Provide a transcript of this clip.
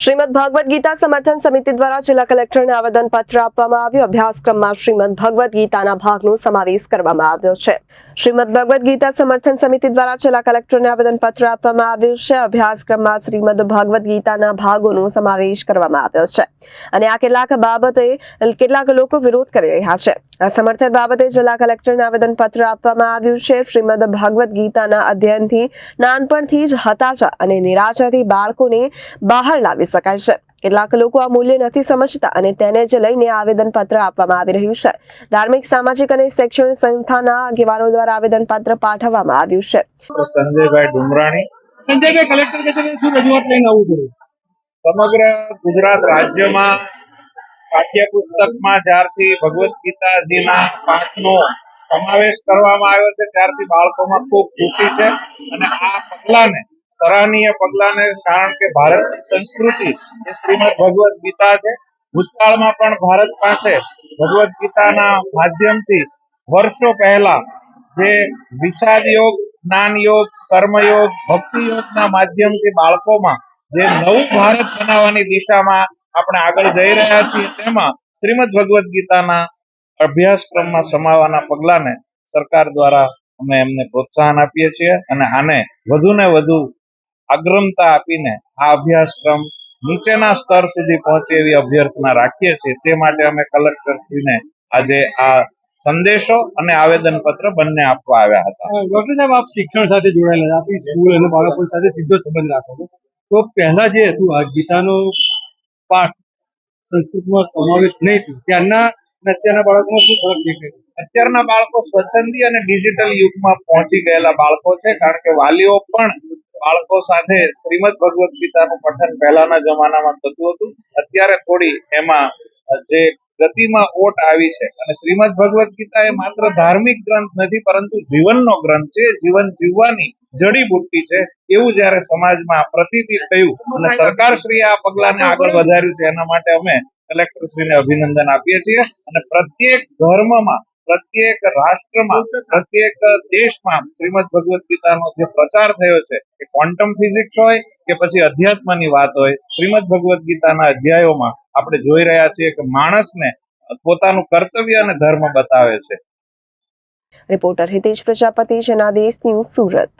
શ્રીમદ ભગવદ ગીતા સમર્થન સમિતિ દ્વારા જિલ્લા કલેક્ટરને આવેદન પત્ર આપવામાં આવ્યું। અભ્યાસક્રમમાં શ્રીમદ ભગવદ ગીતાના ભાગનો સમાવેશ કરવામાં આવ્યો છે। શ્રીમદ ભગવદ ગીતા સમર્થન સમિતિ દ્વારા જિલ્લા કલેક્ટરને આવેદન પત્ર આપવામાં આવ્યું છે। અભ્યાસક્રમમાં શ્રીમદ ભગવદ ગીતાના ભાગોનો સમાવેશ કરવામાં આવ્યો છે અને આ કેટલાક લોકો વિરોધ કરી રહ્યા છે। આ સમર્થન બાબતે જિલ્લા કલેક્ટરને આવેદન પત્ર આપવામાં આવ્યું છે। શ્રીમદ ભગવદ ગીતાના અધ્યયનથી નાનપણથી જ હતાશા અને નિરાશાથી બાળકોને બહાર લાવી શકાય છે। કેટલાક લોકો આ મૂલ્ય નથી સમજતા અને તેને જ લઈને આવેદન પત્ર આપવામાં આવી રહ્યું છે। ધાર્મિક, સામાજિક અને શૈક્ષણિક સંસ્થાના આગેવાનો દ્વારા આવેદન પત્ર પાઠવવામાં આવ્યું છે। સંજયભાઈ ડુમરાણી। સંજયભાઈ, કલેક્ટર કચેરીએ શું રજૂઆત લઈને આવું કર્યું? સમગ્ર ગુજરાત રાજ્યમાં પાઠ્યપુસ્તકમાં જ્યારથી ભગવદ ગીતાજીના પાઠનો સમાવેશ કરવામાં આવ્યો છે ત્યારથી બાળકોમાં ખૂબ ખુશી છે અને આ પગલાને, સરાહનીય પગલાને, કારણ કે ભારતની સંસ્કૃતિ એ શ્રીમદ ભગવદ ગીતા છે। ભૂતકાળમાં પણ ભારત પાસે ભગવદ ગીતાના માધ્યમથી વર્ષો પહેલા જે વિષાદ યોગ, જ્ઞાન યોગ, કર્મયોગ, ભક્તિ યોગના માધ્યમથી બાળકોમાં જે નવું ભારત બનાવવાની દિશામાં આપણે આગળ જઈ રહ્યા છીએ તેમાં શ્રીમદ ભગવદ ગીતાના અભ્યાસક્રમમાં સમાવવાના પગલાને સરકાર દ્વારા અમે એમને પ્રોત્સાહન આપીએ છીએ અને આને વધુને વધુ અગ્રતા આપીને આ અભ્યાસક્રમ નીચેના સ્તર સુધી પહોંચે એવી અભ્યર્થના રાખીએ છીએ। તે માટે અમે કલેક્ટરશ્રીને આજે આ સંદેશો અને આવેદન પત્ર બંને આપવા આવ્યા હતા। ડોક્ટર સાહેબ, આપ શિક્ષણ સાથે જોડાયેલા, આપણી સ્કૂલ અને બાળકો સાથે સીધો સંબંધ રાખો છો, તો પહેલા જે હતું આ ગીતાનો પાઠ સંસ્કૃતમાં સમાવેશ નહીં થયું, ત્યારના અને અત્યારના બાળકોમાં શું ફરક દેખાય? અત્યારના બાળકો સ્વચ્છંદી અને ડિજિટલ યુગમાં પહોંચી ગયેલા બાળકો છે, કારણ કે વાલીઓ પણ બાળકો સાથે શ્રીમદ ભગવદ ગીતાનું પઠન પહેલાના જમાનામાં થતું હતું। અત્યારે થોડી એમાં જે ગતિમાં ઓટ આવી છે અને શ્રીમદ ભગવદ ગીતા એ માત્ર ધાર્મિક ગ્રંથ નથી પરંતુ જીવનનો ગ્રંથ છે, જીવન જીવવાની જડીબુટ્ટી છે એવું જયારે સમાજમાં પ્રતીતિ થયું અને સરકારશ્રીએ આ પગલાને આગળ વધાર્યું છે એના માટે અમે કલેક્ટરશ્રીને અભિનંદન આપીએ છીએ અને પ્રત્યેક ધર્મમાં, પ્રત્યેક રાષ્ટ્રમાં, પ્રત્યેક દેશમાં શ્રીમદ ભગવદ ગીતાનો જે પ્રચાર થયો છે કે ક્વોન્ટમ ફિઝિક્સ હોય કે પછી અધ્યાત્મની વાત હોય, શ્રીમદ ભગવદ ગીતાના અધ્યાયોમાં આપણે જોઈ રહ્યા છીએ કે માણસને પોતાનું કર્તવ્ય અને ધર્મ બતાવે છે। Reporter Hitesh Prajapati, Janadesh news, Surat.